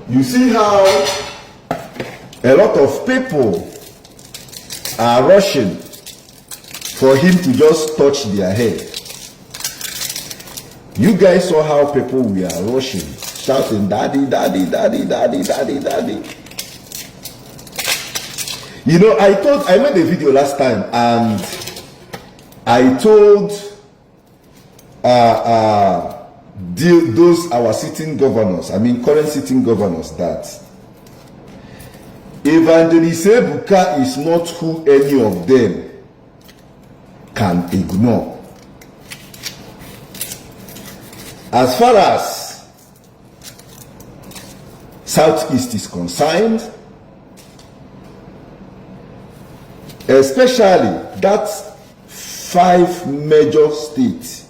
You see how a lot of people are rushing for him to just touch their head. You guys saw how people were rushing, shouting, "Daddy, daddy, daddy, daddy, daddy, daddy." You know, I made a video last time and I told those our sitting governors, current sitting governors, that Evangelist Ebuka is not who any of them can ignore. As far as Southeast is concerned, especially that 5 major states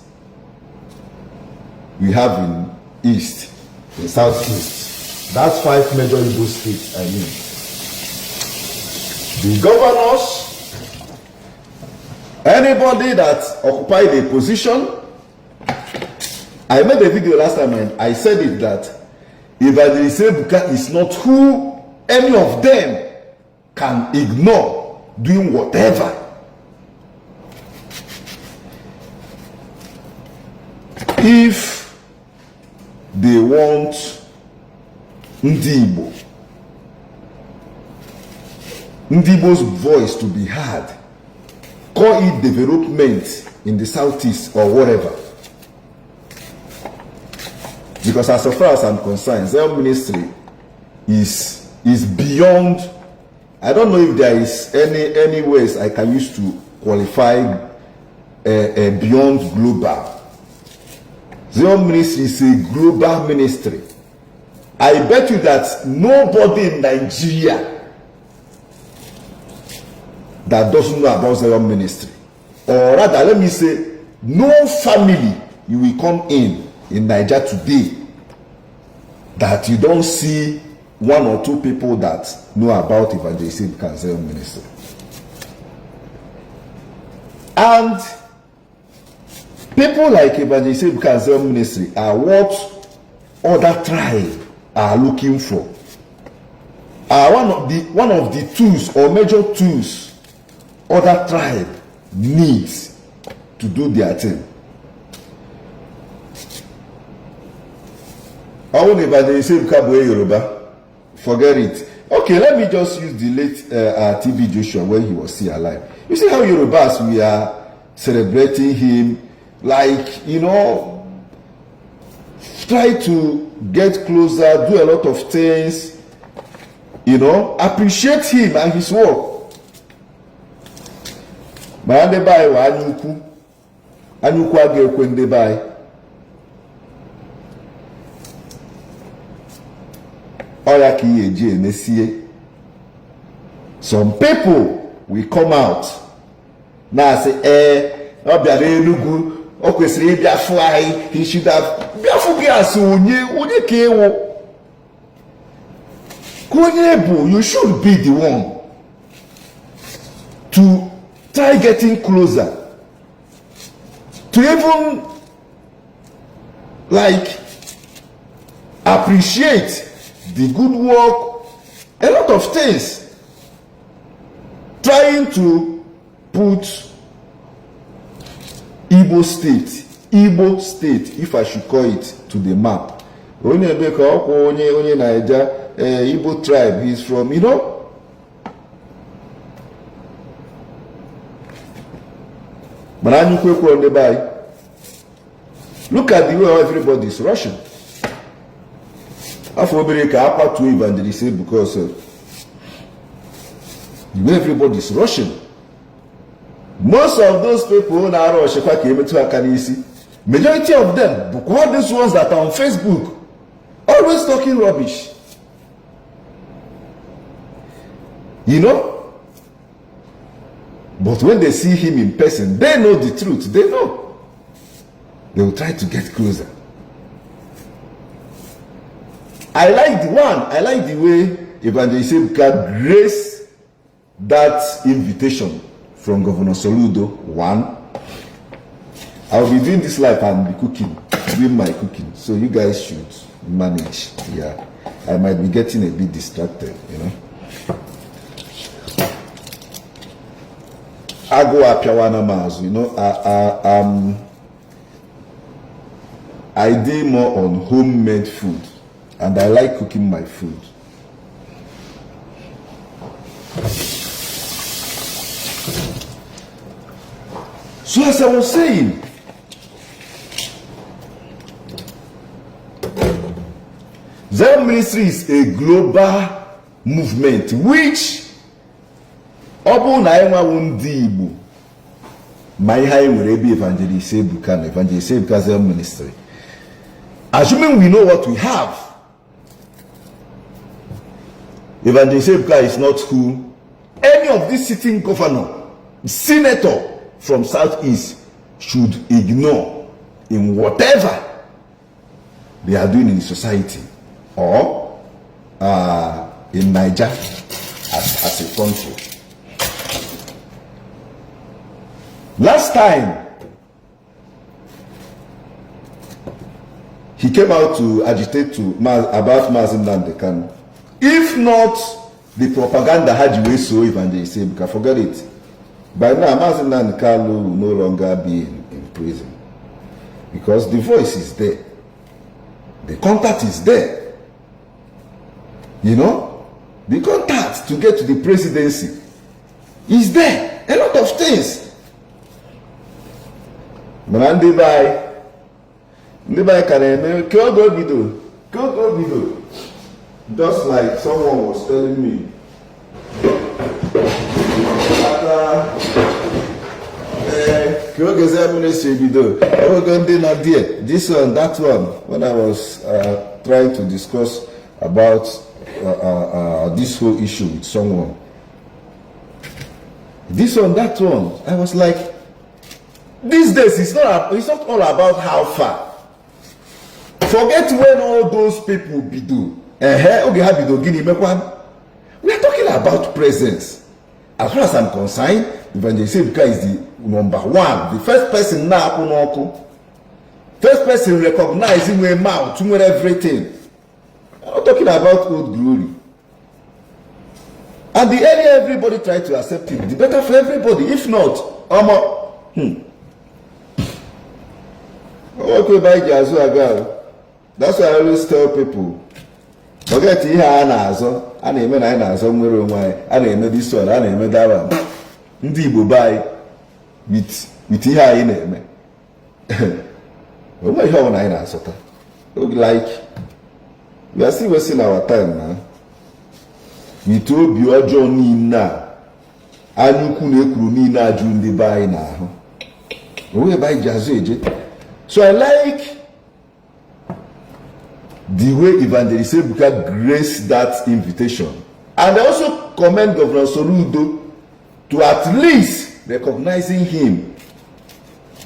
we have in East, in Southeast. That's 5 major Igbo states, The governors, anybody that occupied a position. I made a video last time and I said it that Evangelist Ebuka is not who any of them can ignore doing whatever. If they want Ndibo's voice to be heard, call it development in the Southeast or whatever. Because as far as I'm concerned, Zion ministry is beyond. I don't know if there is any ways I can use to qualify beyond global. Zion ministry is a global ministry. I bet you that nobody in Nigeria that doesn't know about Zion ministry, or rather, let me say, no family you will come in Nigeria today that you don't see 1 or 2 people that know about Evangelist Ebuka Zion ministry. And people like Evangelist Ebuka Zion ministry are what other tribes are looking for. Are one of the tools or major tools other tribe needs to do their thing. I won't Evangelist Ebuka Yoruba. Forget it. Okay, let me just use the late TB Joshua when he was still alive. You see how Yorubas, we are celebrating him, like, try to get closer, do a lot of things, appreciate him and his work. But they buy anyuku age when they buy. Some people will come out now say, he should have you should be the one to try getting closer, to even appreciate the good work, a lot of things, trying to put Igbo state, if I should call it, to the map. Igbo tribe, he's from, Look at the way everybody is rushing. Evangelist because the way everybody is rushing. Most of those people now rush majority of them, what these ones that are on Facebook, always talking rubbish. But when they see him in person, they know the truth. They know. They will try to get closer. I like the way Evangelist Ebuka graced that invitation from Governor Soludo. 1, I will be doing this live and be cooking. doing my cooking, so you guys should manage. Yeah, I might be getting a bit distracted, you know. I go up Piawana Mars, you know. I do more on homemade food, and I like cooking my food. So as I was saying, Zion Ministry is a global movement which Obu na enwa wundi Igbo ma ihe anyị nwere ebe Evangelist Ebuka na Evangelist Ebuka Zion Ministry. Assuming we know what we have, Evangelist Ebuka is not who any of these sitting governor, senator from Southeast should ignore in whatever they are doing in society or in Niger as a country. Last time he came out to agitate about Mazin Nandekan. If not the propaganda had you so Evangelist Ebuka, forget it. By now, Mazin Nandekan will no longer be in prison because the voice is there, the contact is there. You know, the contact to get to the presidency is there. A lot of things. Manandi by can go video. Just like someone was telling me this one, that one, when I was trying to discuss about this whole issue with someone. This one, that one, I was like, these days it's not all about how far. Forget when all those people be do. We are talking about presence. As far as I'm concerned, Evangelist Ebuka is the number one, the first person now, first person recognizing where mouth, to everything. I'm not talking about old glory. And the earlier everybody try to accept it, the better for everybody. If not, okay, by Jazu. That's why I always tell people, forget here and azo, and amen I azo mwere mwai, and amen this one, and amen that one. Ndi Igbo buy with here in amen. What my how na azota? Like we are still wasting our time now. We told you a journey now. Anyuku na ekuru ni na aju ndi buy na ho. We buy Jazu eje. So I like the way Evangelist Ebuka graced that invitation. And I also commend Governor Soludo to at least recognizing him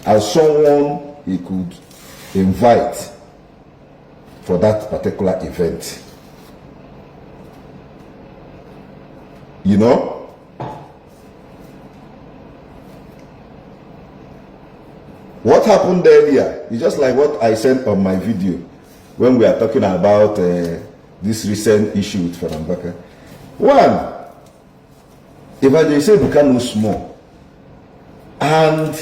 as someone he could invite for that particular event. You know? What happened earlier is just like what I said on my video when we are talking about this recent issue with Anambra. One, Evangelist Ebuka no small, and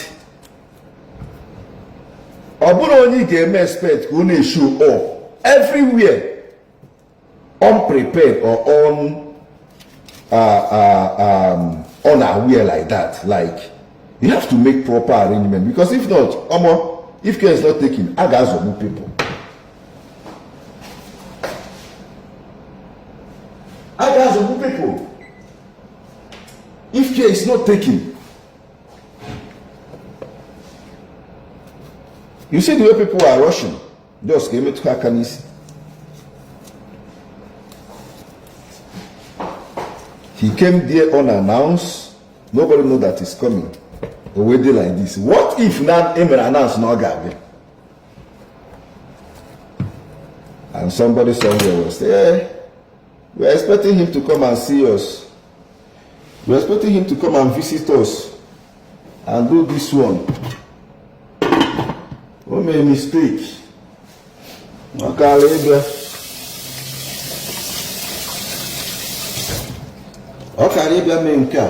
only can expect to show up everywhere unprepared or unaware like that. Like you have to make proper arrangement, because if not, if care is not taken, I got some people. People, if care is not taken, you see the way people are rushing. Just came to Hakanis. He came there unannounced. Nobody know that he's coming. Already like this. What if now Emir announced no Gabi? And somebody somewhere was there. We are expecting him to come and see us. We are expecting him to come and visit us and do this one. Oh, made a mistake. Ọkarịbịa mee nke a.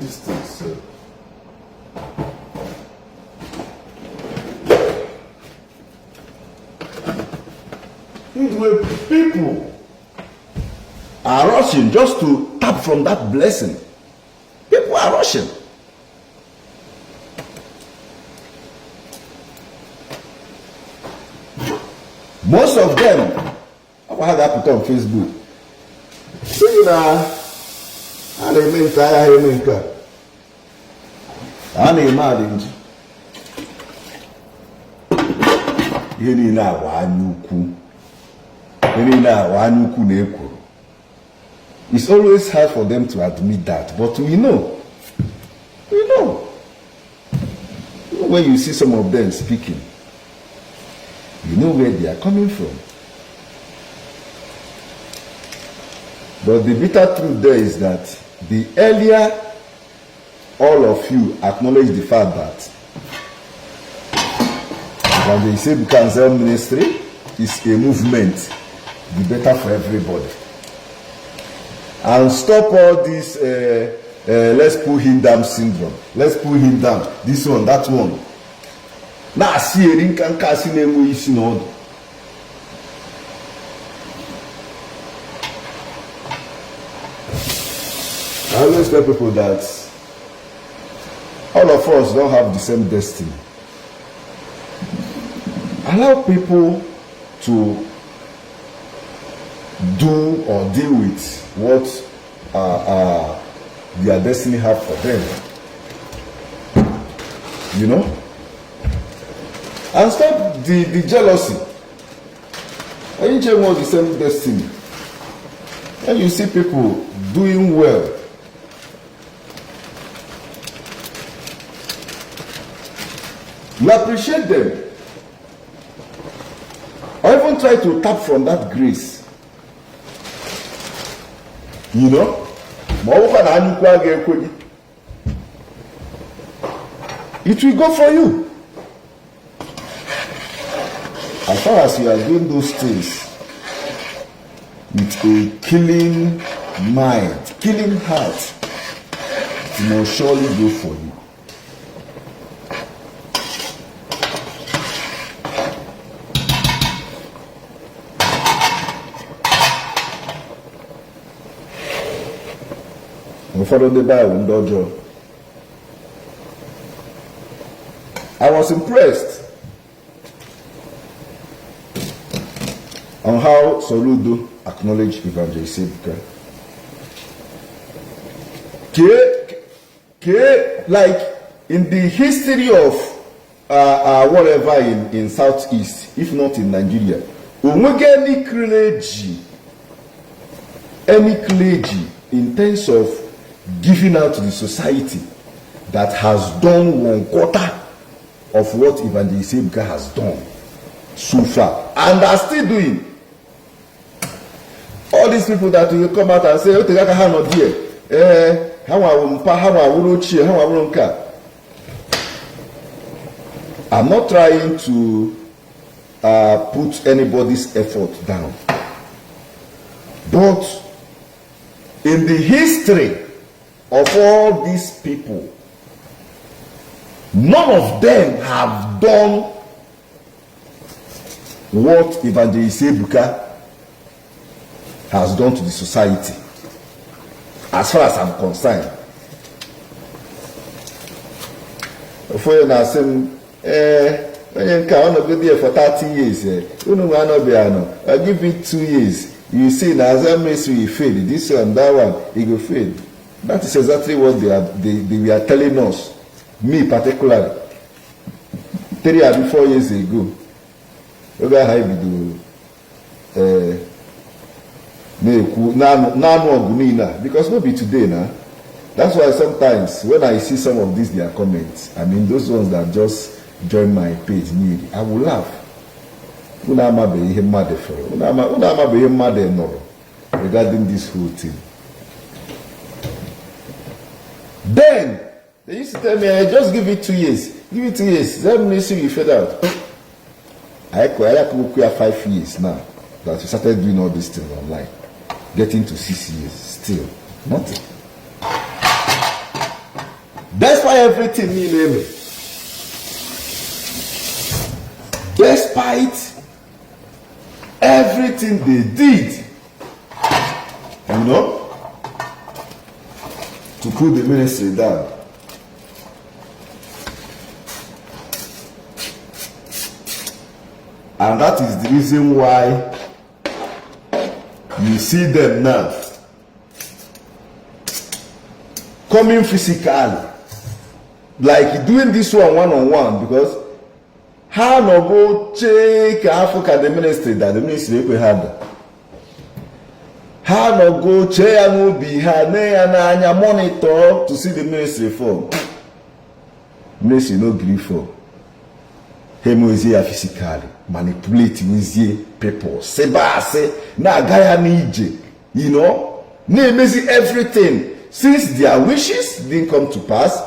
This thing, sir. People are rushing just to tap from that blessing. People are rushing. Most of them, I had that put on Facebook. See now. A na-eme nke agha eme nke a na-eme adị ihe niile awa anya ukwu na-ekwuru. It's always hard for them to admit that, but we know when you see some of them speaking, you know where they are coming from. But the bitter truth there is that the earlier all of you acknowledge the fact that Evangelist Ebuka Obi ministry is a movement, the better for everybody. And stop all this let's pull him down syndrome. Let's pull him down. This one, that one. Now see a ring can cast in a way you know. I always tell people that all of us don't have the same destiny. Allow people to do or deal with what their destiny have for them. You know? And stop the jealousy. When you change all the same destiny, and you see people doing well, you appreciate them, or even try to tap from that grace. You know? It will go for you. As far as you are doing those things with a killing mind, killing heart, it will surely go for you. Follow the Bible, I was impressed on how Soludo acknowledged Evangelist Ebuka. Like in the history of whatever in Southeast, if not in Nigeria, any clergy in terms of giving out to the society that has done 1/4 of what Evangelist Ebuka has done so far and are still doing. All these people that will come out and say, "Oh, Tegaka ha not there. I'm not trying to put anybody's effort down, but in the history of all these people, none of them have done what Evangelist Ebuka has done to the society, as far as I'm concerned. For you now saying, when you can only be there for 30 years, I'll give it 2 years. You see, now as that makes you fail, this one, that one, it will fail. That is exactly what they were telling us. Me particularly. 3 or 4 years ago. Look at how we do. because maybe today now. That's why sometimes when I see some of these their comments, I mean those ones that just join my page, I will laugh. Regarding this whole thing. Then they used to tell me, just give it 2 years. Give it 2 years. That ministry will fade out. I have 5 years now that we started doing all these things online. Getting to 6 years. Still nothing. That's why everything me name. Despite everything they did, you know, to put the ministry down. And that is the reason why you see them now coming physically, like doing this one-on-one, because how no go check Africa the ministry that the ministry we had. How no go check and be anya monitor to see the ministry form. Ministry no gree for. Hemo is here physically manipulating with people. Seba say na gaya nije, you know, name everything. Since their wishes didn't come to pass,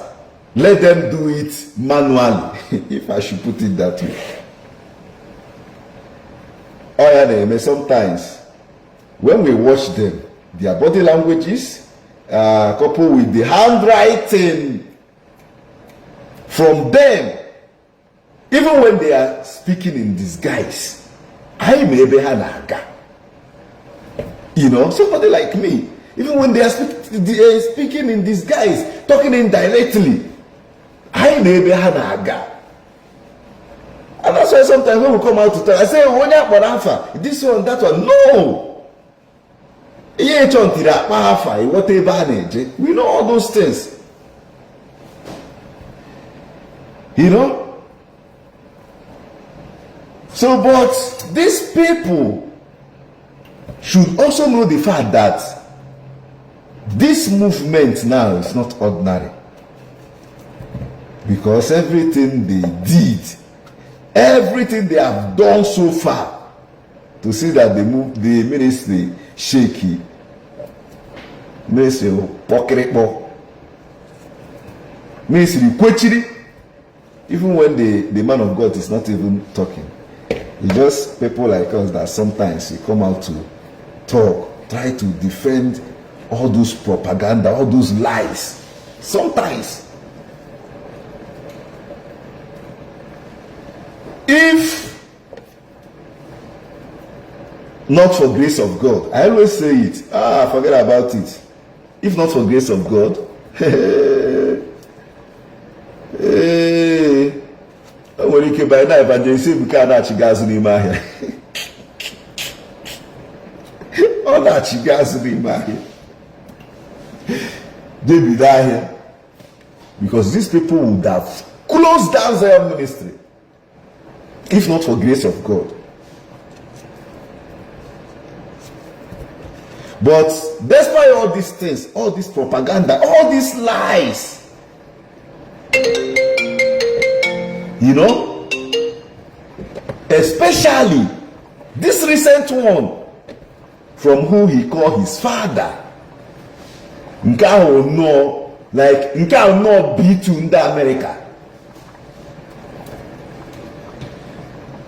let them do it manually, if I should put it that way. Oh yeah, sometimes when we watch them, their body languages, coupled with the handwriting from them, even when they are speaking in disguise, I may be hanaga. You know, somebody like me, even when they are speaking in disguise, talking indirectly, I may be hanaga. And that's why sometimes when we come out to tell, I say, this one, that one. No! We know all those things. You know? So, but these people should also know the fact that this movement now is not ordinary. Because everything they did, everything they have done so far to see that they move the ministry shaky, ministry pokerepo, ministry kwechiri, even when the man of God is not even talking. It's just people like us that sometimes we come out to talk, try to defend all those propaganda, all those lies. Sometimes, if not for grace of God, I always say it, forget about it. If not for grace of God, when you by now, Evangelist Ebuka Obi, all that she gas in my here. They be there here because these people would have closed down their ministry if not for grace of God. But despite all these things, all this propaganda, all these lies, you know, especially this recent one from who he called his father, Nkao no, like Nkao no B2 in the America.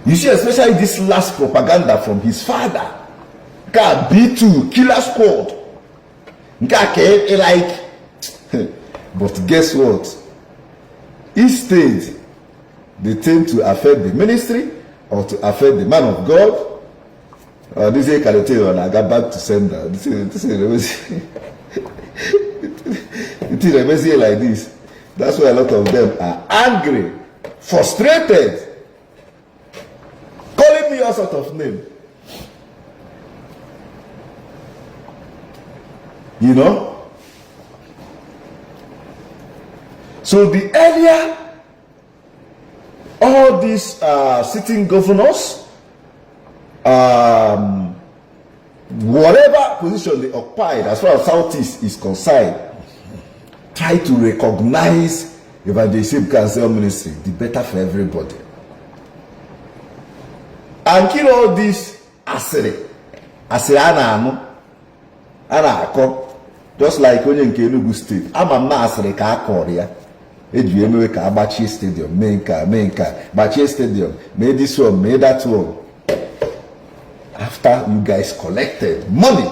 You see, especially this last propaganda from his father, Nka B2 killer squad, Nka like. But guess what? Instead, they tend to affect the ministry or to affect the man of God. This is when I got back to sender. This is it is like this. That's why a lot of them are angry, frustrated, calling me all sort of name. You know? So the earlier all these sitting governors, whatever position they occupied as far as Southeast is concerned, try to recognize Evangelist Ebuka Obi ministry, the better for everybody. And kill all this asiri ana just like onye nke Enugu State. Ama m na asiri ka akọrọ ya. Eji emewe ka agbachie stadium, mee nka, gbachie stadium, mee this one, mee that one. After you guys collected money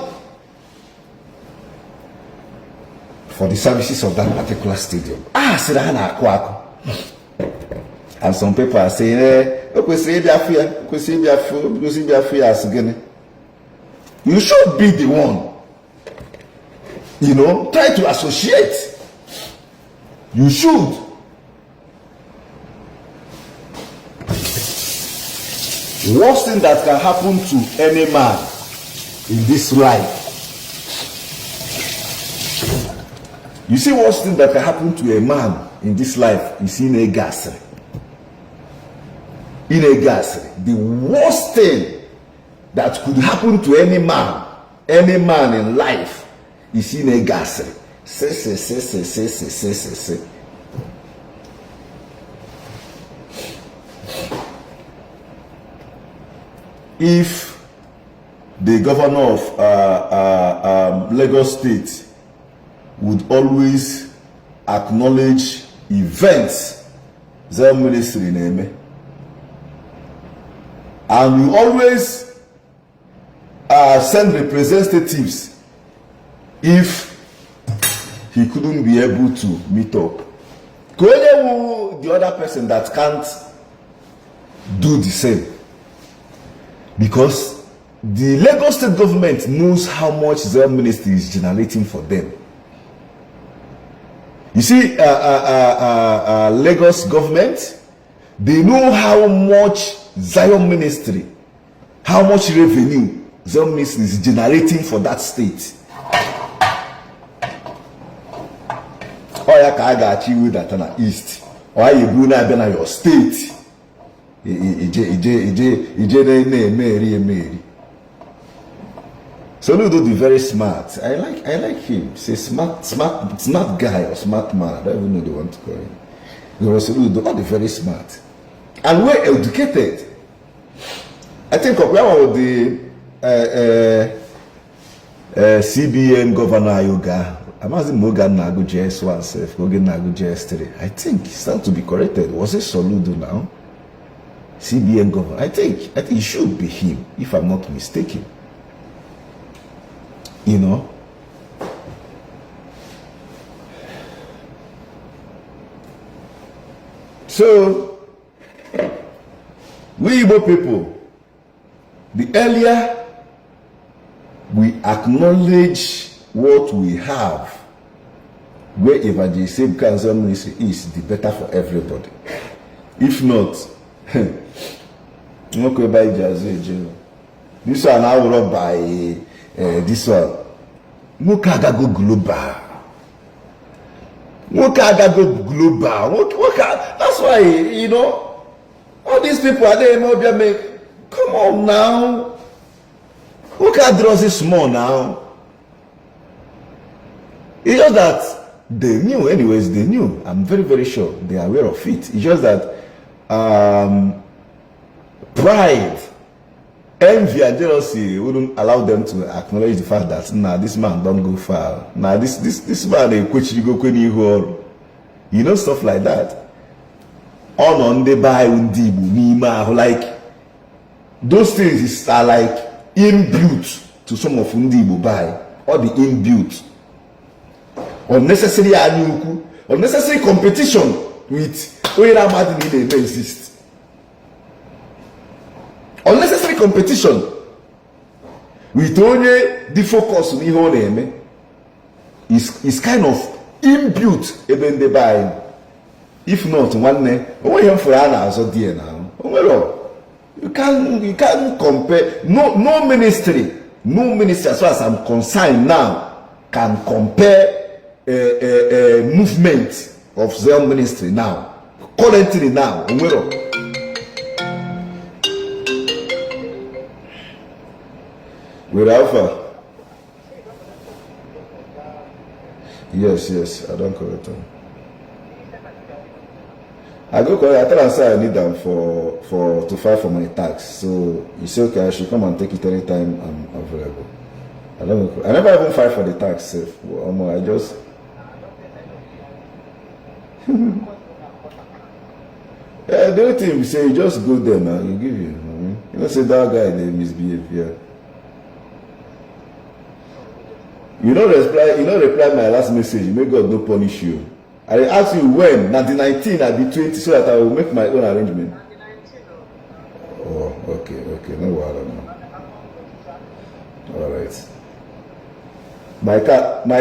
for the services of that particular stadium. And some people are saying, you should be the one. You know, try to associate. You should. Worst thing that can happen to any man in this life. You see, worst thing that can happen to a man in this life is in a gas. In a gas. The worst thing that could happen to any man in life is in a gas. If the governor of Lagos State would always acknowledge events, their ministry name, and you always send representatives if he couldn't be able to meet up. The other person that can't do the same. Because the Lagos State government knows how much their ministry is generating for them. You see, Lagos government, they know how much Zion ministry, how much revenue Zion ministry is generating for that state. Or you can achieve that in the east, or you go na your state. So Soludo be very smart. I like him. He's a smart guy or smart man. I don't even know they want to call him. Soludo not very smart and well educated. I think of one of the CBN governor Yoga. I'm asking Morgan Nagu JS1 self, Morgan Nagu JS3. I think it's time to be corrected. Was it Soludo now? CBN governor. I think it should be him, if I'm not mistaken. You know. So we Igbo people, the earlier we acknowledge what we have, where Evangelist Ebuka Obi ministry is, the better for everybody. If not, this one I will buy this one. Mukaga go global. Mukaga go global. That's why, you know, all these people are there. Come on now. Mukaga draws it small now. It's just that they knew, anyways, they knew. I'm very, very sure they are aware of it. It's just that pride, envy, and jealousy wouldn't allow them to acknowledge the fact that this man don't go far. This man you know, stuff like that. On the buy like those things are like inbuilt to some of Undibu buy, or the inbuilt. Unnecessary competition with where they exist. Unnecessary competition with only the focus on the name is kind of inbuilt even the buying. If not, one day, for now. You can't compare. No ministry as far as I'm concerned now can compare a movement of Zion ministry now, currently now. With Alpha, Yes, I don't correct them. I go correct. I tell her say I need them to file for my tax. So he say okay, I should come and take it anytime I'm available. I never even file for the tax. I just. Yeah, the only thing you say, you just go there now. You give you. You know, say that guy they misbehave. Yeah. You don't reply my last message. May God no punish you. I ask you when, 19, I'll be 20, so that I will make my own arrangement. Oh, okay, no worry now. All right. My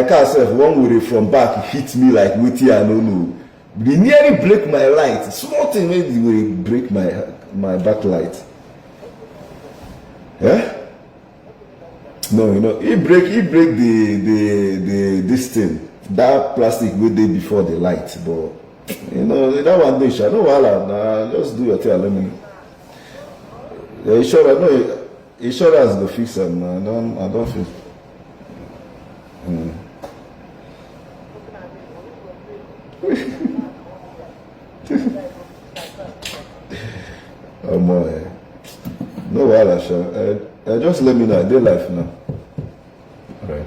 car self, one way from back hit me like witty, I don't know. They nearly break my light. Small thing made the break my backlight. Yeah? No, you know, he break the this thing, that plastic we did before the light, but you know that one day, no wahala, just do your thing and let me. The insurance go fix them. I don't feel. No wahala, sure. Just let me know. I did life now. Right.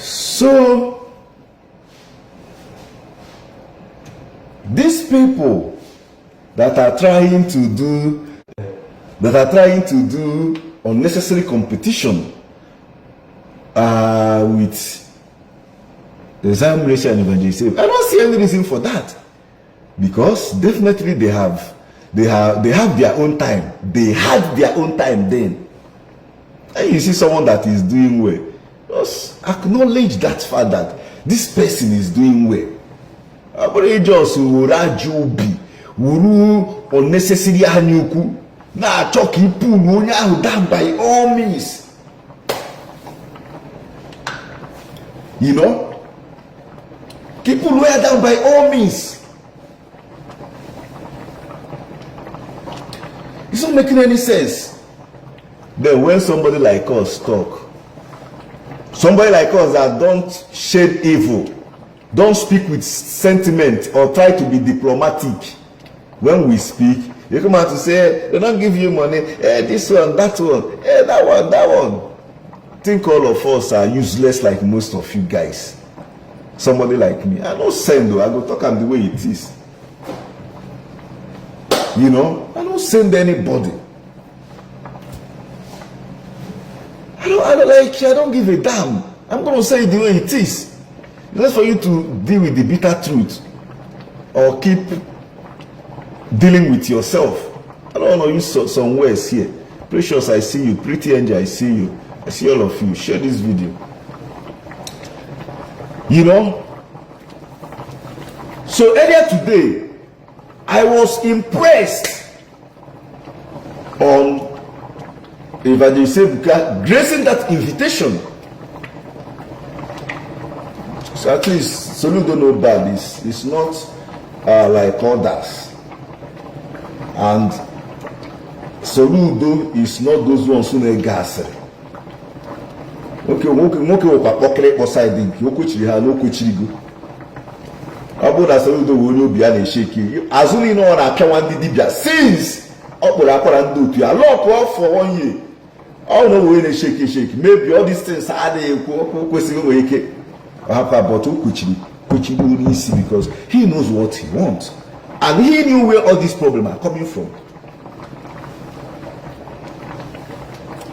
So these people that are trying to do unnecessary competition with the examination and evangelist, I don't see any reason for that, because definitely they have their own time. They had their own time then. And you see someone that is doing well, just acknowledge that fact that this person is doing well. But just urajubi, uru unnecessary anyuku, na choki pull onya down by all means. You know, people were down by all means. It's not making any sense. Then when somebody like us talk, somebody like us that don't shade evil, don't speak with sentiment or try to be diplomatic, when we speak, you come out to say, they don't give you money, this one, that one, that one. Think all of us are useless like most of you guys. Somebody like me, I don't send though, I go talk am the way it is. You know, I don't send anybody. I don't give a damn. I'm going to say it the way it is. Just for you to deal with the bitter truth or keep dealing with yourself. I don't want to use some words here. Precious, I see you. Pretty Angel, I see you. I see all of you. Share this video. You know? So earlier today, I was impressed on Evangelist Ebuka gracing that invitation. So at least Soludo no bad. It's not like others. And Soludo is not those ones who need gas. Okay, okay, outside the Yokuchi ha no kuchirigo. Abuda Soludo will be an shake. As we know na apia wan dibia since okporo akwara ndị otu ya lock for 1 year. All no way na shake. Maybe all these things are dey kwesịrị nwe ike. But kuchirigo n'isi because he knows what he wants. And he knew where all these problems are coming from.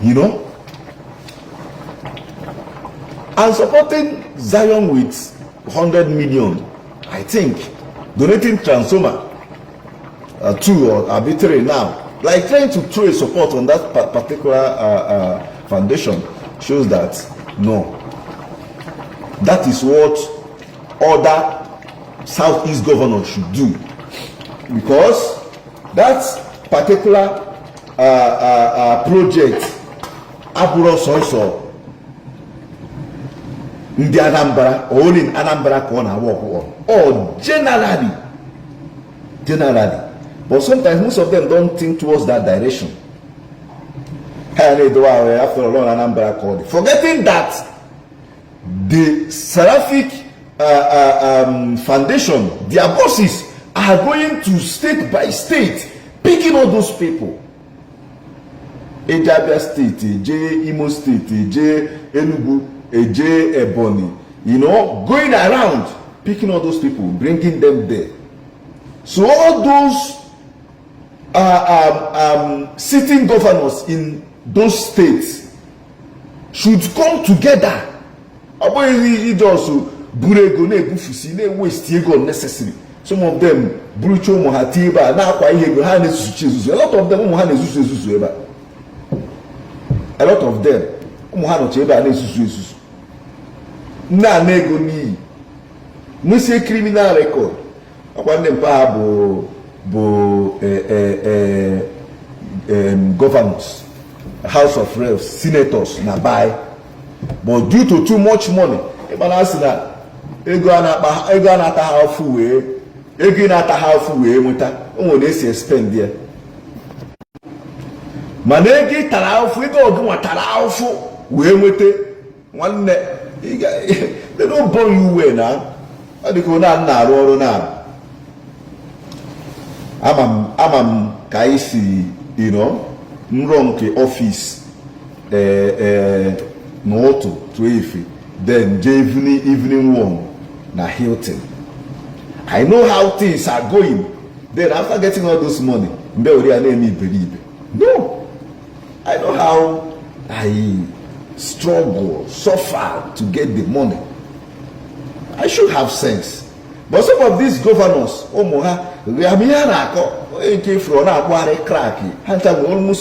You know? And supporting Zion with 100 million, I think, donating transformer 2 or arbitrary now, like trying to throw a support on that particular foundation shows that no. That is what other Southeast governors should do. Because that particular project, Aburos also, in the Anambra, or in Anambra corner, or generally. But sometimes most of them don't think towards that direction. after all, Anambra called it. Forgetting that the Seraphic Foundation, their bosses, are going to state by state, picking all those people. Anambra State, Imo State, Enugu, Ebonyi, going around, picking all those people, bringing them there. So all those sitting governors in those states should come together. Waste ego unnecessary. Some of them brucho mohatiba na kwa ihe go ha nesusu. A lot of them ha nesusu eba. A lot of them ha no cheba nesusu. Na nego ni. Musi criminal record. Akwande mpa bo governors, House of Reps, senators na buy, but due to too much money, ego anata half way, ego nata half way muta, they say spend there. Manegi tarafu, ego ogun tarafu, we mute one they don't burn you well now. They go na. Amam kaisi, nronke office noto to Efe, then evening one na Hilton. I know how things are going. Then after getting all this money, no, I know how I struggle, suffer to get the money. I should have sense. But some of these governors, almost all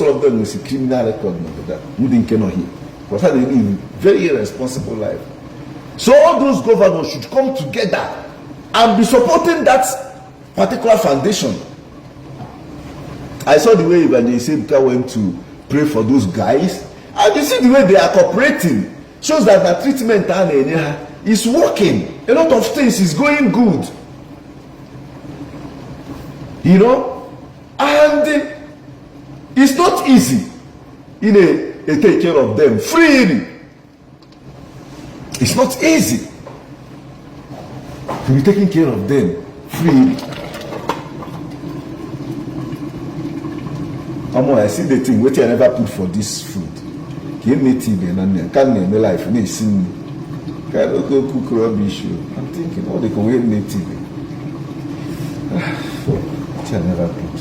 of them with a criminal record. Because they live a very irresponsible life. So all those governors should come together and be supporting that particular foundation. I saw the way Evangelist Ebuka went to pray for those guys, and you see the way they are cooperating. Shows that the treatment is working. A lot of things is going good. And it's not easy to take care of them freely. It's not easy to be taking care of them freely. I see the thing what I never put for this food. Give me tea and can't name my life. I'm thinking, oh, they can wait me tea. I never put.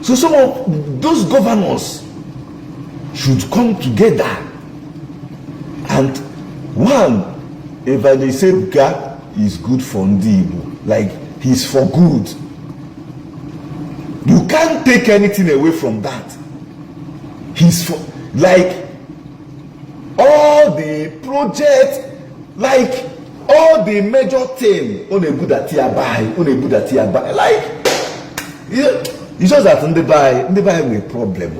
So some of those governors should come together, and one, Evangelist Ebuka is good for Ndibo, like he's for good. You can't take anything away from that. He's for, like, all the projects, like all the major things on a good at buy, like it's just that in the buy with a problem.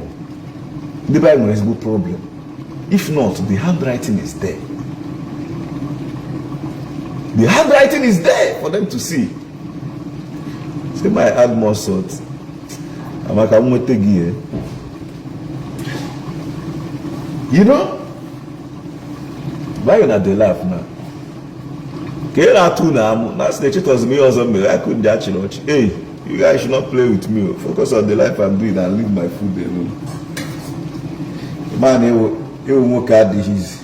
The buy with a good problem. If not, the handwriting is there. The handwriting is there for them to see. Say might add more salt. I'm like, I'm going to take here. Why you not they laugh now? That's the truth was me or something. I couldn't judge you. Hey, you guys should not play with me. Focus on the life I'm doing and leave my food alone. Man, he will work out his.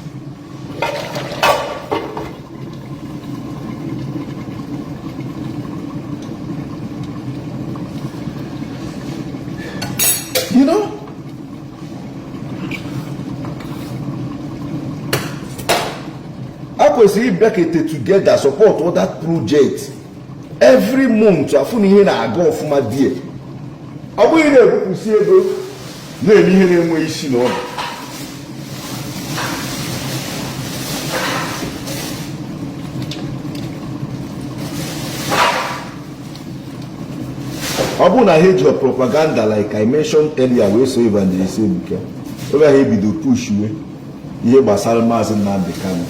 We back together support all that project every month. Afuni here na go for my dear. Abu here go see ego. Na emi here enwe isi no. Abu na hate your propaganda like I mentioned earlier. We so Evangelist Ebuka. Over here be do push you. Ihe gbasara Maazị Nnamdi Kanu.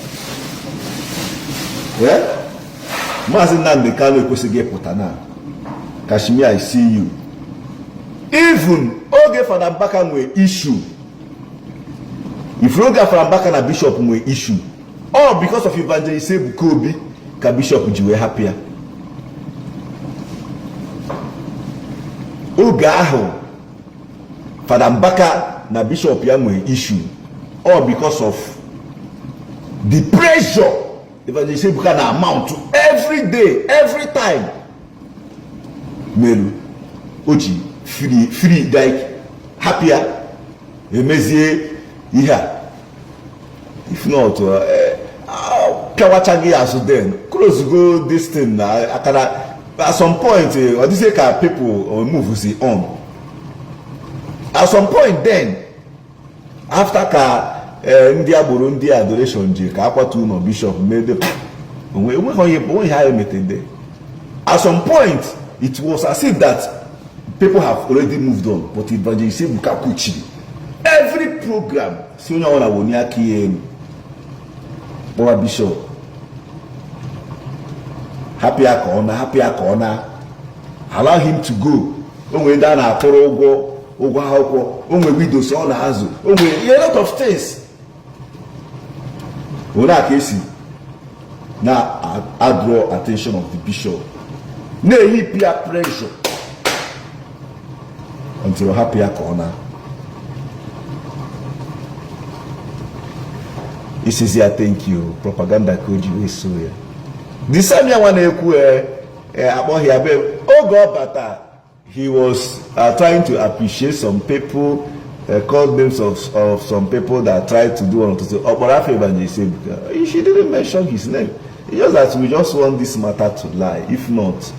Yeah? Maazị Nnamdi Kanu ekwesịghị ịpụta na Kashmir, I see you. even oge Father Mbaka nwe issue, if oge Father Mbaka na bishop nwe issue, all because of Evangelist Ebuka Obi ka bishop ji wee happier. Oge ahụ Father Mbaka na bishop ya nwe issue, all because of the pressure Evangelist Ebuka na amount to every day, every time. Melu oji free like happier emezie ihe. If not Kawachagi as then close go this thing na akara at some point or this ka people move see on. At some point then after ka ndị agboro ndị adoration je ka akwatu no bishop made onwe ha emetede. At some point it was as if that people have already moved on, but Evangelist Ebuka Kuchi every program senior one awoni aki Boa bishop happy corner allow him to go. Onwe da na atoro ụgwọ akwụkwọ, onwe widows ọ na-azụ, onwe a lot of things. Ona kesi na draw attention of the bishop. Na he peer pressure until happy corner. He says, yeah, thank you. Propaganda code you so yeah. The same year when about here, oh God, but he was trying to appreciate some people, called names of some people that tried to do one to say, oh, but Evangelist Ebuka. She didn't mention his name. It's just that we just want this matter to lie. If not,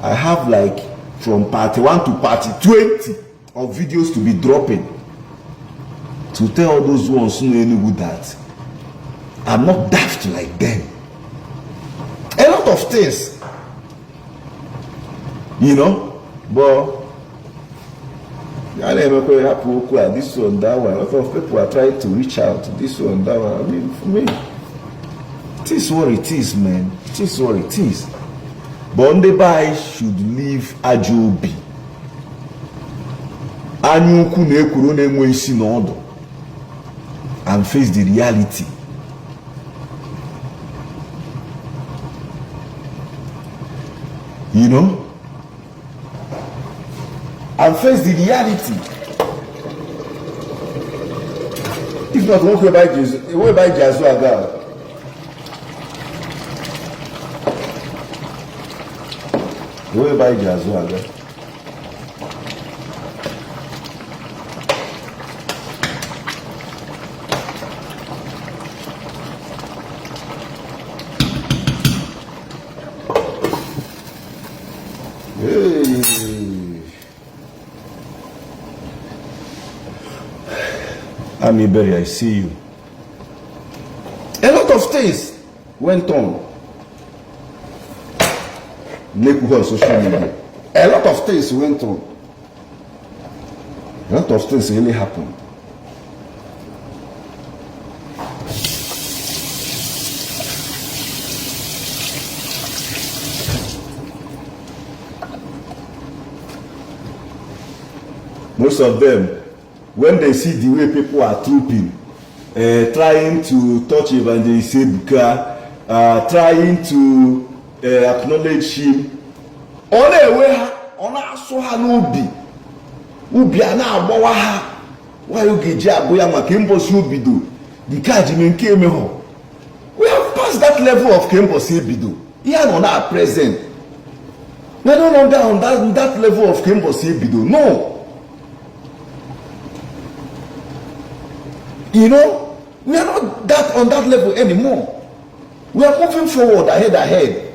I have like from party 1 to party 20 of videos to be dropping to tell all those ones who know that I'm not daft like them. A lot of things, you know, but this one, that one. A lot of people are trying to reach out to this one, that one. I mean, for me, it is what it is, man. It is what it is. But Ndebai should leave Ajobi. Anyuku na-ekwuru na-enwe isi n'ọdụ and face the reality. You know? And face the reality. If not, won't buy Jesus. Won't buy Jesus again. Won't buy Jesus again. Amiberi, I see you. A lot of things went on. On social media. A lot of things went on. A lot of things really happened. Most of them, when they see the way people are trooping, trying to touch Evangelist Ebuka, trying to acknowledge him, on the way, on our Sohanubi, Ubiana, Bawaha, why you get Jaboya Makimbo's Ubido, the Kajimin came home. We have passed that level of Kembos Ebido. Here on our present. We are no longer on that level of Kembos Ebido. No. You know, we are not that on that level anymore. We are moving forward, ahead.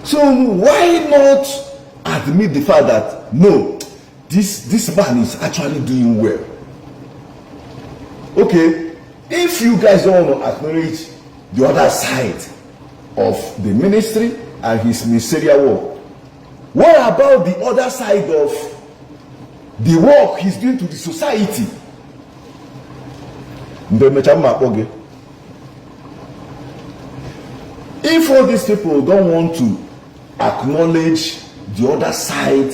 So why not admit the fact that no, this man is actually doing well? Okay, if you guys don't want to acknowledge the other side of the ministry and his ministerial work, what about the other side of the work he's doing to the society? If all these people don't want to acknowledge the other side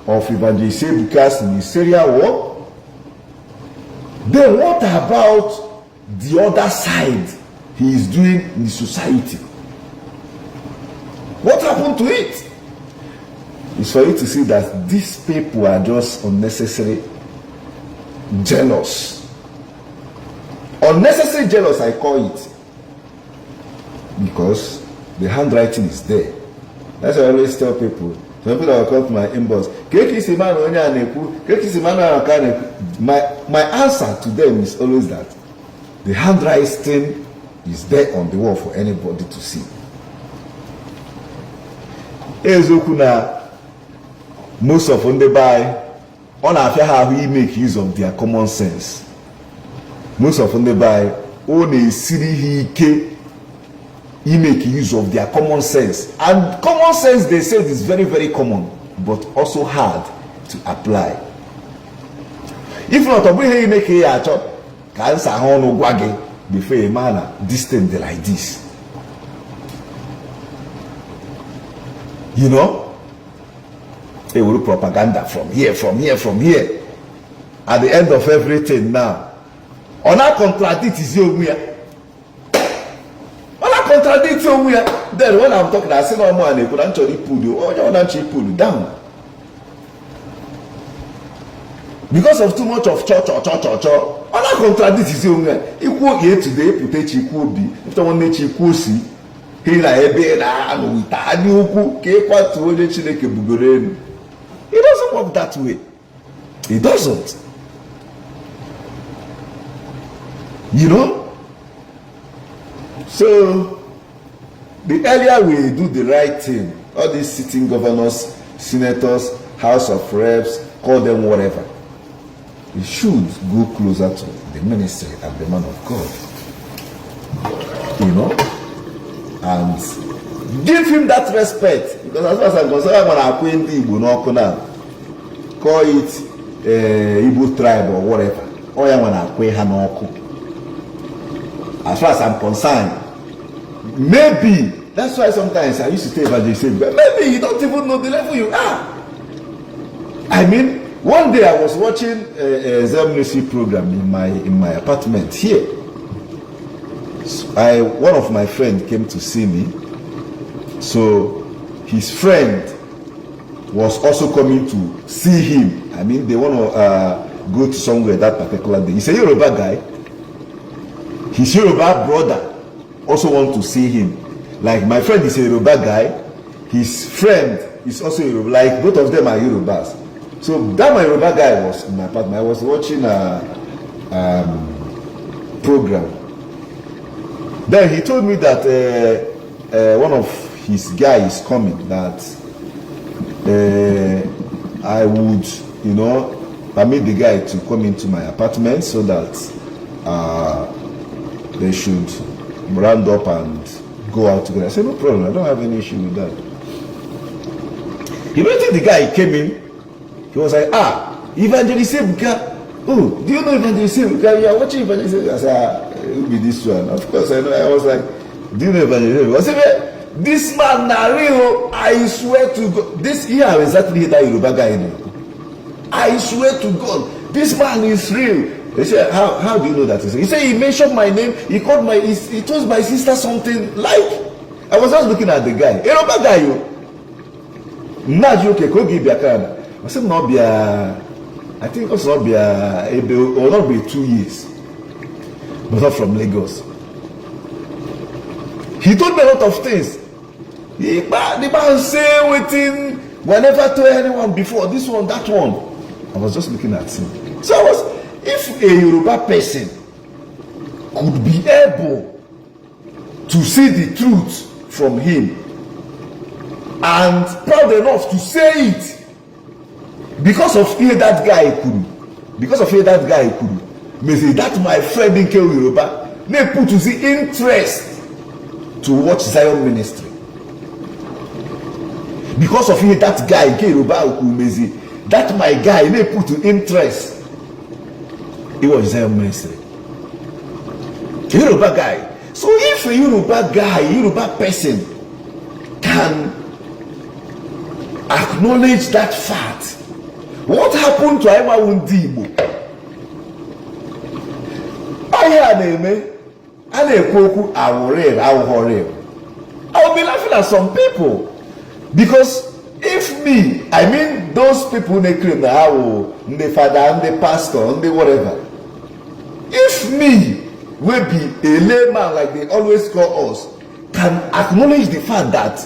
of Evangelist Ebuka's ministerial work? Then what about the other side he is doing in the society? What happened to it? It's for you to see that these people are just unnecessary jealous. Unnecessary jealous, I call it. Because the handwriting is there. That's why I always tell people. Some people that will come to my inbox, my answer to them is always that the handwriting is there on the wall for anybody to see. Most of them they buy on how we make use of their common sense. Most of them they buy on a city he make use of their common sense, and common sense they say is very, very common but also hard to apply. If not, we make a cancer on wage before a man distant like this. You know, they will do propaganda from here. At the end of everything now, on our contradict is your way. Contradict somewhere. Then when I'm talking, I say no more, and they could actually pull you, or you actually pull you down. Because of too much of church. Other contradict is somewhere. Equal here today, put a equal be. If one nature equal see, he like a bed and with a new cook, what to hold it like a buggerine. It doesn't work that way. It doesn't. You know? So, the earlier we do the right thing, all these sitting governors, senators, House of Reps, call them whatever, we should go closer to the ministry and the man of God. You know? And give him that respect. Because as far as I'm concerned, I'm going to call it Igbo tribe or whatever. Or I'm going to as far as I'm concerned, maybe that's why sometimes I used to tell Evangelist Ebuka, maybe you don't even know the level you are. I mean, one day I was watching a ministry program in my apartment here. So one of my friends came to see me. So his friend was also coming to see him. I mean, they want to go to somewhere that particular day. He's a Yoruba guy. His Yoruba brother also want to see him. Like my friend is a Yoruba guy, his friend is also Yoruba. Like both of them are Yorubas. So that my Yoruba guy was in my apartment. I was watching a program. Then he told me that one of his guys is coming. That I would, you know, permit the guy to come into my apartment so that they should round up and go out together. I said, no problem, I don't have any issue with that. Immediately the guy came in, he was like, Evangelist Ebuka. Oh, do you know Evangelist Ebuka? You are watching Evangelist Ebuka. I said, it will be this one. Of course I know. I was like, do you know Evangelist Ebuka? I said, this man Nario, I swear to God, this here exactly that Yoruba guy know. I swear to God, this man is real. They said, how do you know that? He said, he mentioned my name, he called he told my sister something like, I was just looking at the guy. Hey, Yoruba guy, you. Okay, could give a card. I said, not be I think also not be or not be 2 years. But not from Lagos. He told me a lot of things. The man say waiting, whenever told anyone before, this one, that one. I was just looking at him. So I was, if a Yoruba person could be able to see the truth from him and proud enough to say it because of here that guy could, may say that my friend in Yoruba may put to the interest to watch Zion ministry because of here that guy in Yoruba may say that my guy may put to interest. He was Zion ministry. A Yoruba guy. So if a Yoruba guy, Yoruba person can acknowledge that fact What happened to Aima Wundibo? I hear name, and a koku, I will be laughing at some people. Because if me, I mean those people they claim that I will, the father, the pastor, the whatever. If me will be a layman like they always call us, can acknowledge the fact that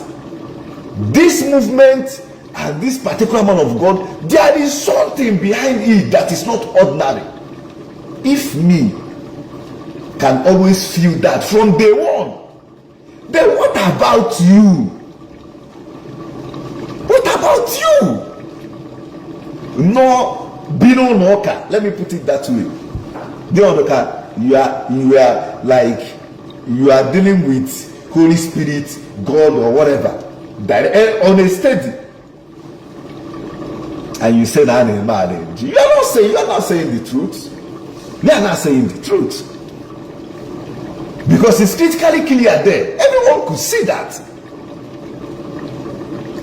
this movement and this particular man of God, there is something behind it that is not ordinary. If me can always feel that from day one, then what about you? What about you? No, Bino Noka. Let me put it that way. You are like you are dealing with Holy Spirit, God, or whatever, on a steady. And you say that in marriage. You are not saying the truth. You are not saying the truth. Because it's critically clear there. Everyone could see that.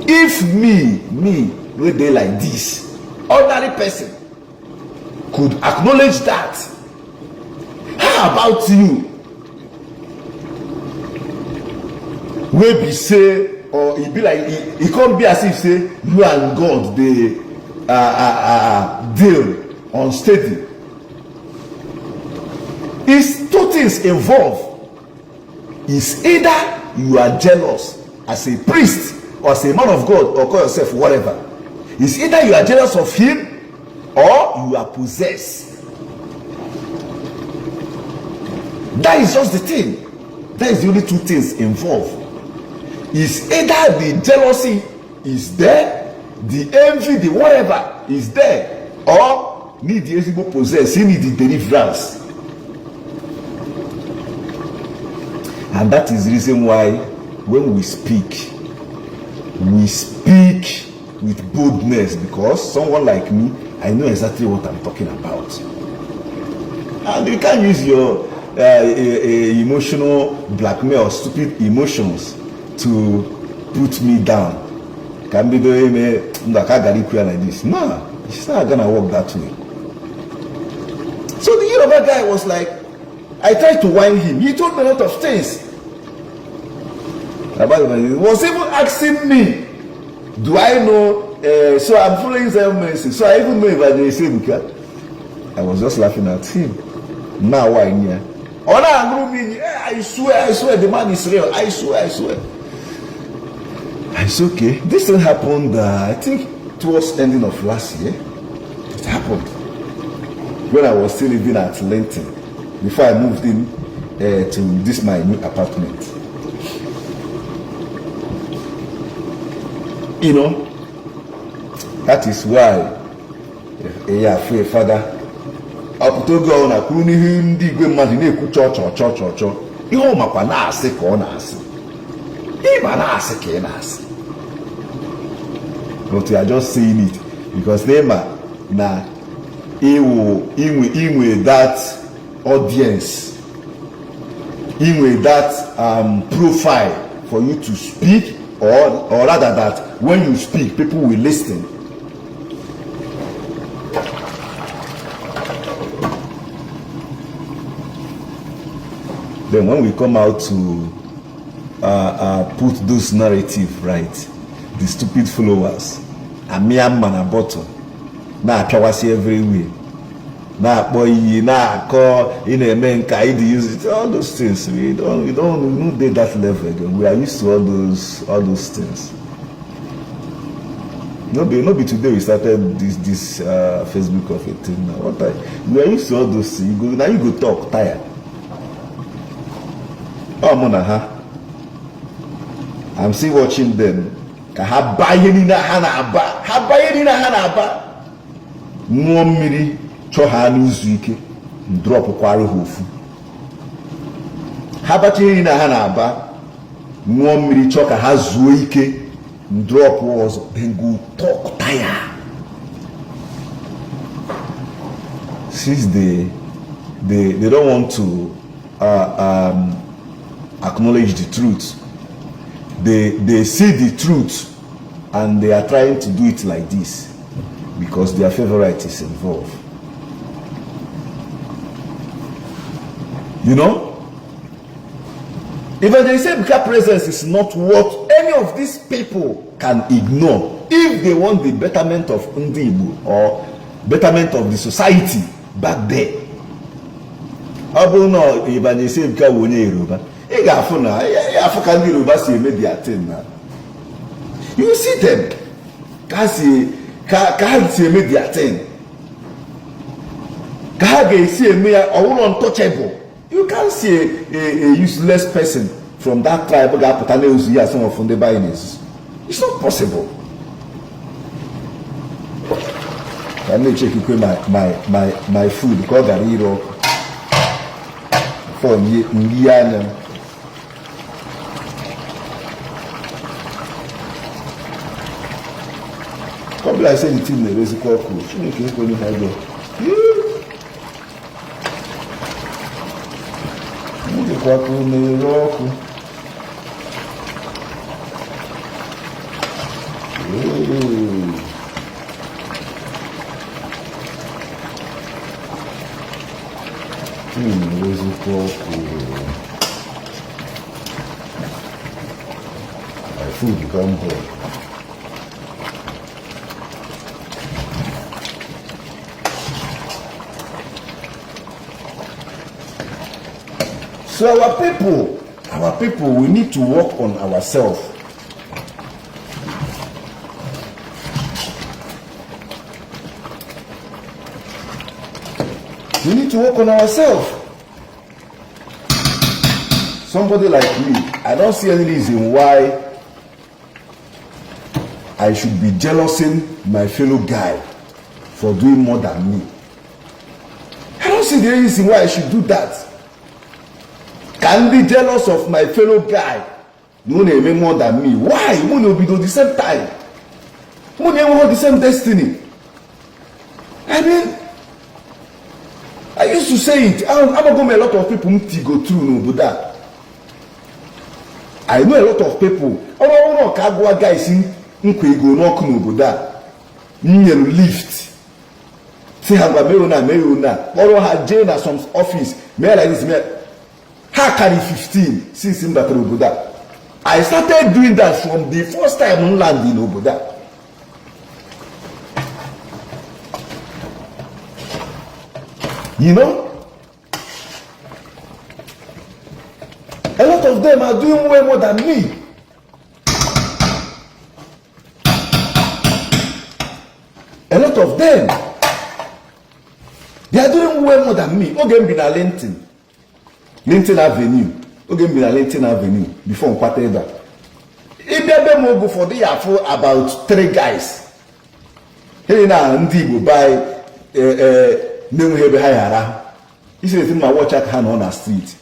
If me, with day like this, ordinary person could acknowledge that. How about you? Maybe say, or it be like it can't be as if say you and God they deal on steady. It's two things involved. It's either you are jealous as a priest or as a man of God or call yourself whatever. It's either you are jealous of him or you are possessed. That is just the thing. That is the only two things involved. It's either the jealousy is there, the envy, the whatever is there, or need the able possess, you need the deliverance. And that is the reason why when we speak with boldness, because someone like me, I know exactly what I'm talking about. And you can't use your emotional blackmail or stupid emotions to put me down. Can be doing like this. No, it's not gonna work that way. So the Yoruba guy was like, I tried to whine him. He told me a lot of things. He was even asking me, do I know? So I'm following them messages. So I even know Evangelist Ebuka. I was just laughing at him. Now why here? Oh, no, I swear, the man is real. I swear. It's okay. This thing happened, I think, towards ending of last year. It happened when I was still living at Linton before I moved in to this my new apartment. You know, that is why a father up to go on a kuni hindi gwe madine ku church. Ihe makwa na ase ka ọ na ase. Iba na ase ka na ase. But we are just saying it because Nema na inwe that audience, inwe that profile for you to speak, or rather that when you speak, people will listen. Then when we come out to put those narrative right, the stupid followers, a mere man a bottle, na apawasi everywhere, na boy, na call in a man kaidi use it, all those things. We don't do that level again. We are used to all those things. No be today we started this Facebook of a thing now. We are used to all those things. You go talk tired. Oh Monaha, I'm still watching them. Habayeni na hanaba. Mwomiri chohani zuike drop kwari hofu. Habatini na hanaba. Mwomiri choka hazuike drop was then go talk tire. Since they don't want to acknowledge the truth. They see the truth and they are trying to do it like this. because their favorite is involved. You know? Evangelist Ebuka presence is not what any of these people can ignore if they want the betterment of Ndi Igbo or betterment of the society back there. No, Evangelist Ebuka wonye Yoruba. You see them. Can't see their thing. Untouchable. You can't see a useless person from that tribe some of the buyers. It's not possible. Let me check my food because I eat up for me. Probably I say the team is very cool. You can't go in there. You can't go in there. My food become good. So our people, we need to work on ourselves. We need to work on ourselves. Somebody like me, I don't see any reason why I should be jealousing my fellow guy for doing more than me. I don't see the reason why I should do that. Can be jealous of my fellow guy. No name more than me. Why? We will be doing the same time. We will have the same destiny. I mean, I used to say it. I'm going to a lot of people to go through no Buddha. I know a lot of people. Oh, Kagwa guys in Nkwe go no kuno Buddha. Lift. See how Mayona. Or had Jane at some office. Me like this. How carry 15 since in Buddha? I started doing that from the first time on land in Obuda. You know, a lot of them are doing way more than me. A lot of them, they are doing way more than me. Okay, be na Linton Avenue. Okay, be na Linton Avenue before Mpateda. If they be more for the for about 3 guys. Hey na Ndi go buy Nehebe Hayara. He said, "I watch at hand on the street.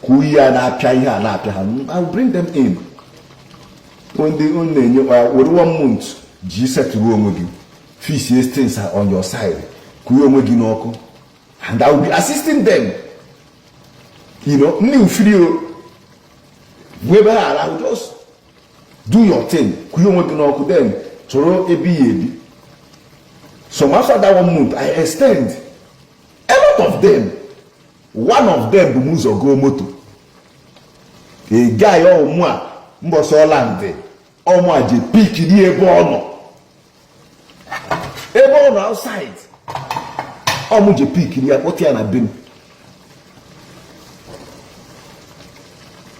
Kuya na apia here na apia. I'll bring them in. When they only with 1 month, Jesus to go with you. Fish things are on your side. Kuya Moginoko, and I will be assisting them. You know, new video. Wherever I will just do your thing. Kuya Moginoko then Toro Ebi. So after that 1 month, I extend. A lot of them, one of them Bumuzo go moto. A guy or moi, Mboso Lande, or moi je pick the Ebono. Ebono outside. Or moi je pick the Apotiana bin.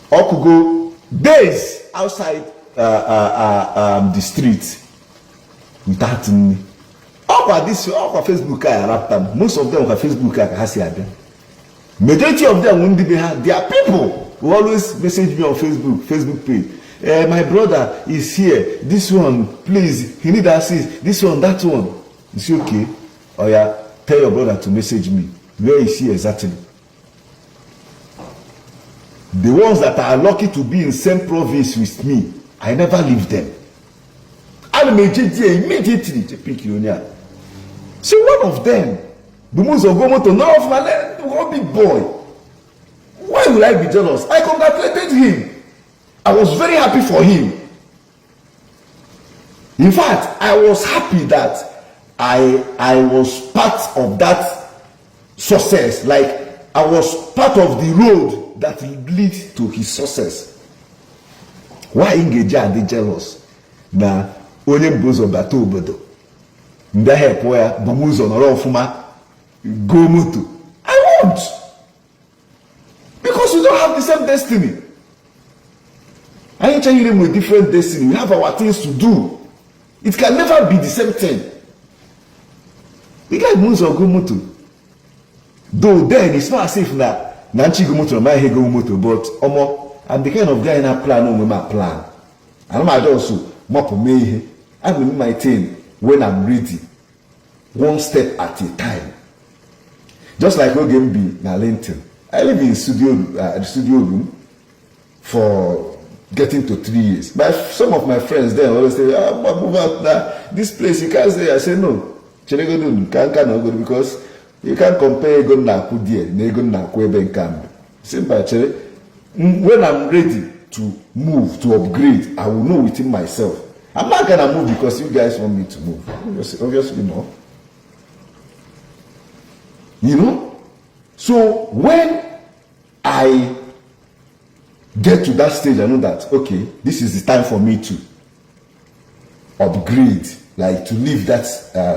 Or could go days outside the street without me. This Facebook most of them are Facebook majority of them won't be there are people who always message me on Facebook page. My brother is here, this one please, he need assist, this one, that one. It's okay. Oh yeah, tell your brother to message me. Where is he exactly? The ones that are lucky to be in same province with me, I never leave them. I'll immediately to pick you near. See, one of them, Bumuzo Gomoto, none of my one big boy. Why will I be jealous? I congratulated him. I was very happy for him. In fact, I was happy that I was part of that success. Like I was part of the road that leads to his success. Why engage and they jealous? Na onye mbozo bata obodo. Nda help where bumuzo no ofuma go moto. I won't. Because we don't have the same destiny. I ain't telling them with different destiny. We have our things to do. It can never be the same thing. The guy moves or go moto. Though then it's not as if Nanchi go moto, my go moto, but I'm the kind of guy in a plan on my plan. And I'm also mop me. I will do my thing when I'm ready. One step at a time. Just like Ogembi na Linton. I live in studio room for getting to 3 years. But some of my friends then always say, move out now. This place you can't stay. I say no. Because you can't compare Ego Naku there, Nego Naku Ebenkambi. Simple, when I'm ready to move, to upgrade, I will know within myself. I'm not gonna move because you guys want me to move. Obviously no. You know? So when I get to that stage, I know that, okay, this is the time for me to upgrade, like to leave that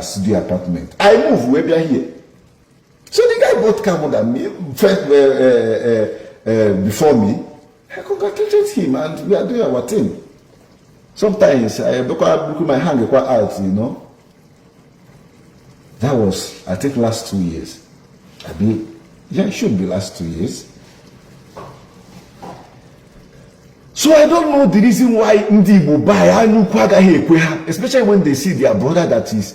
studio apartment. I move way beyond here. So the guy got calmer than me, before me. I congratulated him and we are doing our thing. Sometimes I look my hand quite out, you know. That was, I think, last 2 years. Yeah, it should be last 2 years. So I don't know the reason why Ndi will buy, especially when they see their brother that is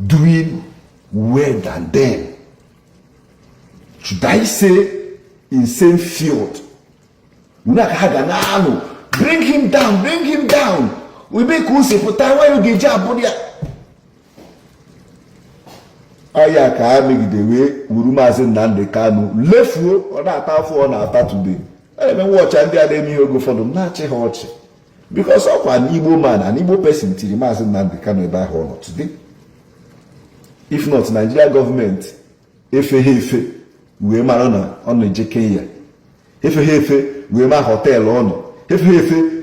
doing well than them. Should I say in same field? Bring him down, bring him down. We make Usi for Taiwan, you get job. Aya ka make the way Uruma Nande Kanu left you on that today. I even watch and the other go for them not watch. Because of an Igbo man, an Igbo person till the Mazen Nande Kanu buy honor today. If not, Nigeria government, if we marona on the JK. If we ma hotel on. If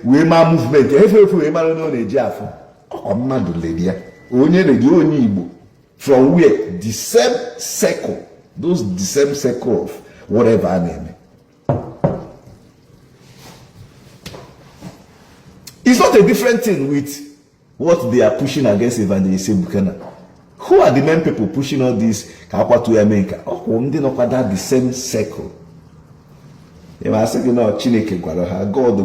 we ma movement, if we marona on the Jaffa. Oh, mad lady. Onye lady only Igbo. From where? The same circle. The same circle of whatever I name. It's not a different thing with what they are pushing against Evangelist Ebuka. Who are the main people pushing all this? Oh, they not the same circle. You must say, no, Chineke Guaraha, God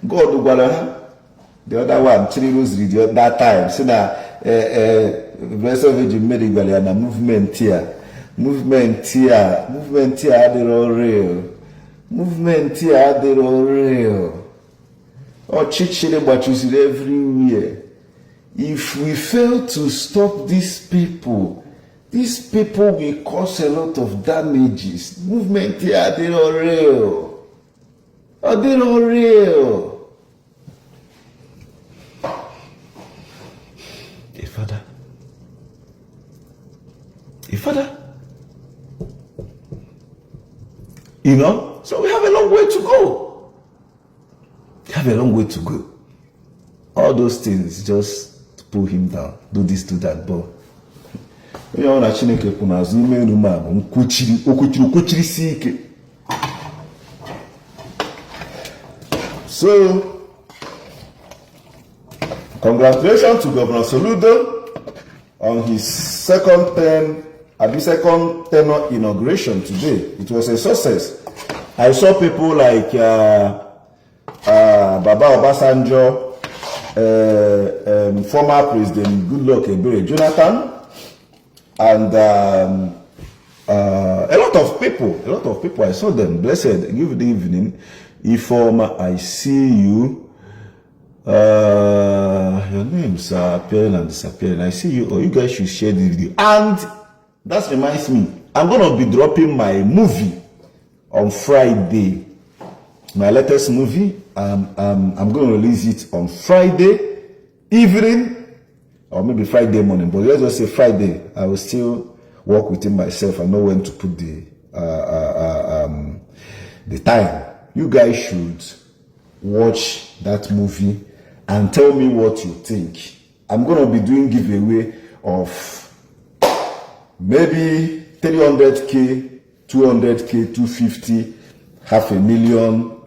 Guaraha. The other one, Chiri Rosary, that time. So now, Blessed Virgin Mary Galiana movement here, they're all real. They're all real. Oh, chichile but you see everywhere. If we fail to stop these people will cause a lot of damages. Movement here, they're all real. Oh, they're all real. Father, you know, so we have a long way to go. All those things just pull him down, do this, do that, but you know, na Chineke kuna zume numa okuchiri sike. So, congratulations to Governor Soludo on his second tenure inauguration today. It was a success. I saw people like Baba Obasanjo, former President Goodluck Ebele Jonathan, and a lot of people. I saw them. Blessed, good evening. Informer, I see you. Your names are appearing and disappearing. I see you. Oh, you guys should share the video. And that reminds me, I'm gonna be dropping my movie on Friday. My latest movie. I'm gonna release it on Friday evening. or maybe Friday morning, but let's just say Friday, I will still work within myself and know when to put the time. You guys should watch that movie and tell me what you think. I'm going to be doing giveaway of maybe 300k, 200k, 250, 500,000.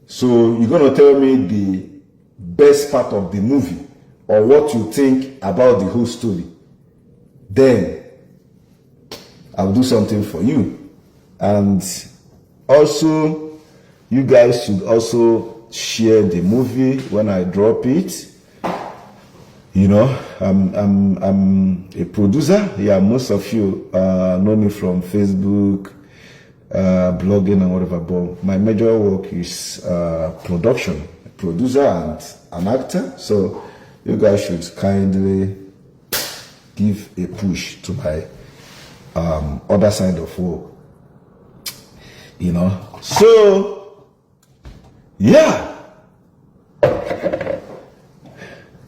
So you're going to tell me the best part of the movie or what you think about the whole story. Then I'll do something for you. And also, you guys should also share the movie when I drop it. You know, I'm a producer. Yeah, most of you know me from Facebook, blogging and whatever, but my major work is production, a producer and an actor. So you guys should kindly give a push to my other side of work. You know, so yeah,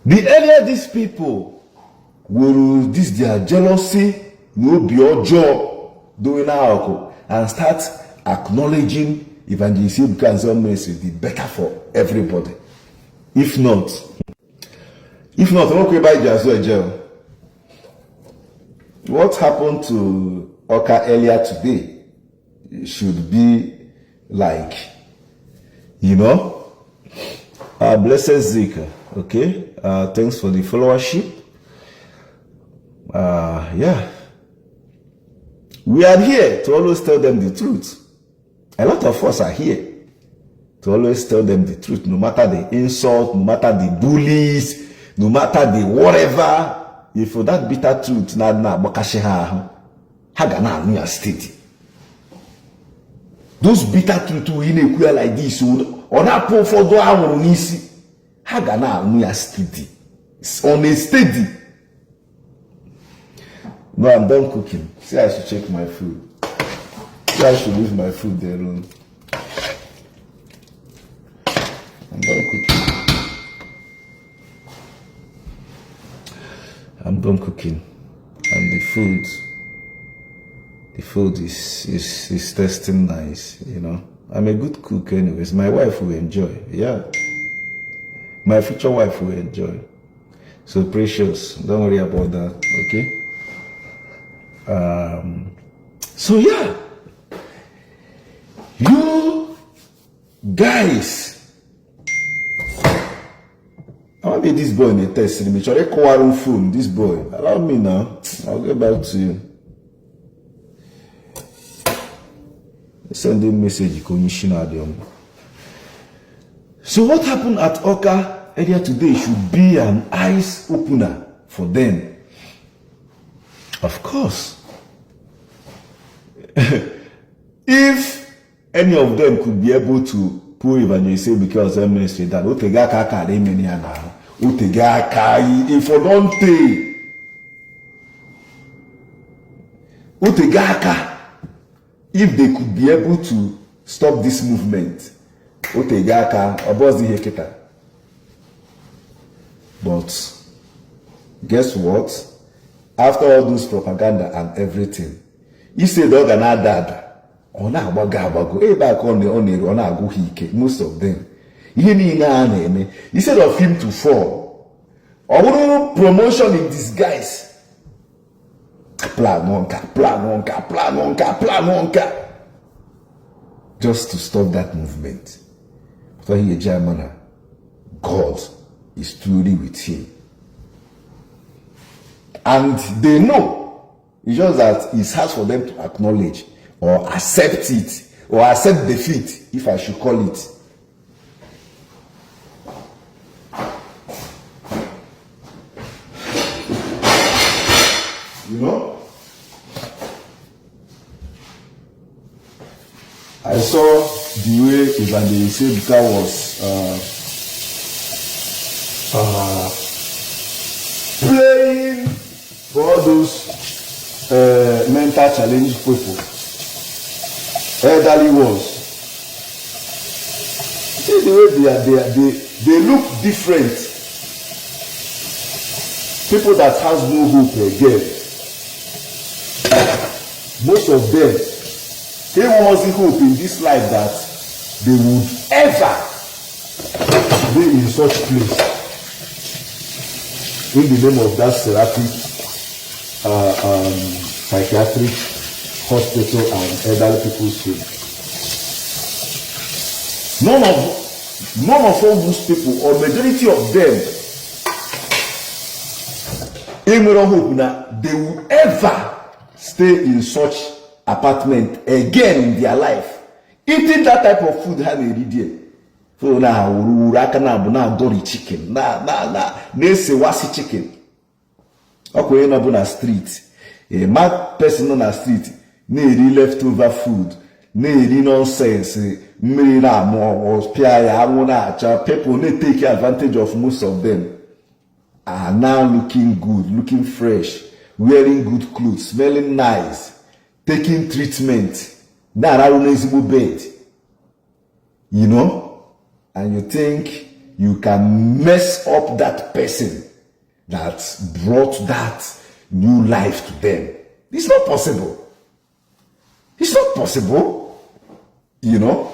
the earlier these people will this their jealousy will be your job doing alcohol and start acknowledging Evangelist Ebuka Obi, the better for everybody. If not, I'm okay by jail. What happened to Oka earlier today should be like, you know, blessed Zika. Okay, thanks for the followership. Yeah, we are here to always tell them the truth. A lot of us are here to always tell them the truth, no matter the insult, no matter the bullies, no matter the whatever. If for that bitter truth, na bakashiha, hagana Anambra State. Those bitter truth in a queer like this, or not pull for do our nisi, hagana Anambra State. It's on a steady. No, I'm done cooking. See, I should check my food. See, I should leave my food there alone. I'm done cooking. I'm done cooking, and the food is tasting nice. You know, I'm a good cook, anyways. My wife will enjoy. Yeah, my future wife will enjoy. So Precious, don't worry about that. Okay. So yeah, you guys. I want to be this boy in a test. Let me try to call on phone. This boy, allow me now. I'll get back to you. Send a message, Commissioner. So what happened at Oka earlier today should be an eyes opener for them. Of course, if any of them could be able to pull Evangelist Ebuka Obi ministry that Otega Kaka de many ana Otega Kai if for don't take Otega Kaka, if they could be able to stop this movement, Otega Kaka above the heketa. But guess what? After all this propaganda and everything, he said dog and dad. Most of them. Instead of him to fall, or promotion in disguise. Plan. Just to stop that movement. For he a German, God is truly with him. And they know. It's just that it's hard for them to acknowledge or accept it, or accept defeat, if I should call it. You know? I saw the way Evangelist Ebuka was praying for all those mental challenged people. Elderly ones. See the way they look different. people that has no hope again, most of them, they wasn't hope in this life that they would ever be in such place in the name of that seraphic psychiatric hospital and elderly people's home. None of all those people, or majority of them, in hope that they will ever stay in such apartment again in their life, eating that type of food. How they did it? So now na dori chicken, na wasi chicken. Okay, na na street. A mad person on a street, nearly leftover food, nearly nonsense. People they take advantage of. Most of them are now looking good, looking fresh, wearing good clothes, smelling nice, taking treatment. That are reasonable bed, you know, and you think you can mess up that person that brought that new life to them. It's not possible. It's not possible, you know.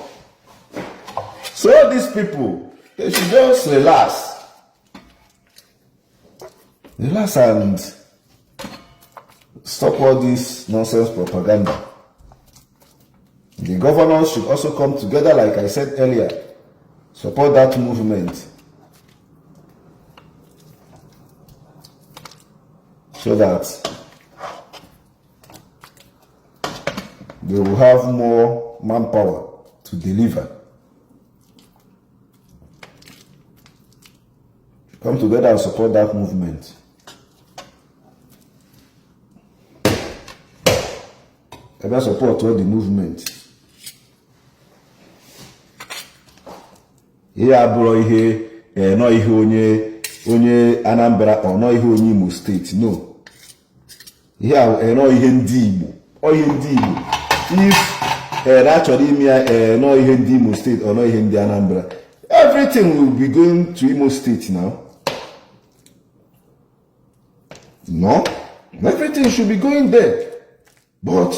So all these people, they should just relax and stop all this nonsense propaganda. The governors should also come together, like I said earlier, support that movement, so that they will have more manpower to deliver. Come together and support that movement. Ever support all the movement. Here bro ihe no ihe onye Anambra or no ihe onye Imo State, no. Here no ihe ndị Igbo, o ihe ndị Igbo. If actually no ihe ndị Imo State or no ihe ndị Anambra, everything will be going to Imo State now. No, everything should be going there. But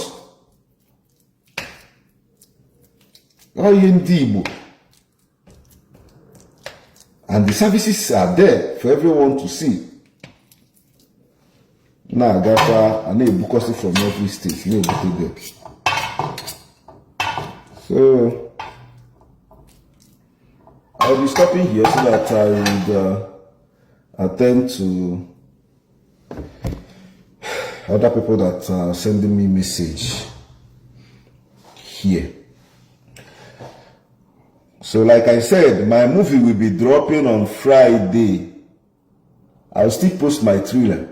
no ihe ndị Igbo. And the services are there for everyone to see. Now, Gafa, and Ebuka from every state. So, I'll be stopping here so that I would attend to other people that are sending me message here. So like I said, my movie will be dropping on Friday. I'll still post my trailer.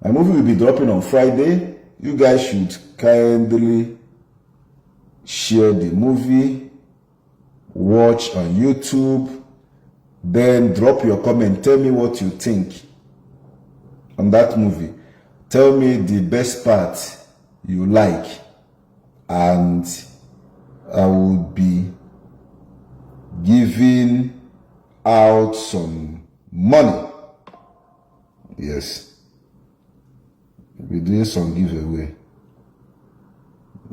My movie will be dropping on Friday. You guys should kindly share the movie, watch on YouTube, then drop your comment. Tell me what you think on that movie. Tell me the best part you like, and I will be giving out some money. Yes, we're doing some giveaway,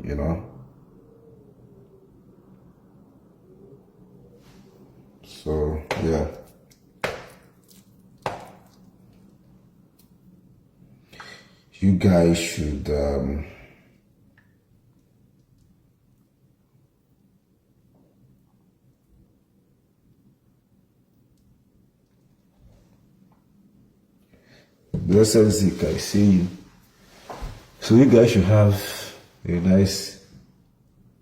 you know. So yeah, you guys should Blessed Zik, I see you. So you guys should have a nice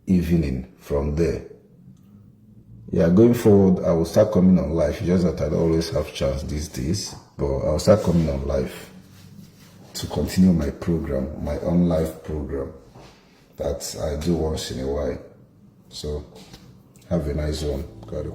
evening from there. Yeah, going forward, I will start coming on live. Just that I don't always have chance these days, but I'll start coming on live to continue my program, my own live program that I do once in a while. So have a nice one. God.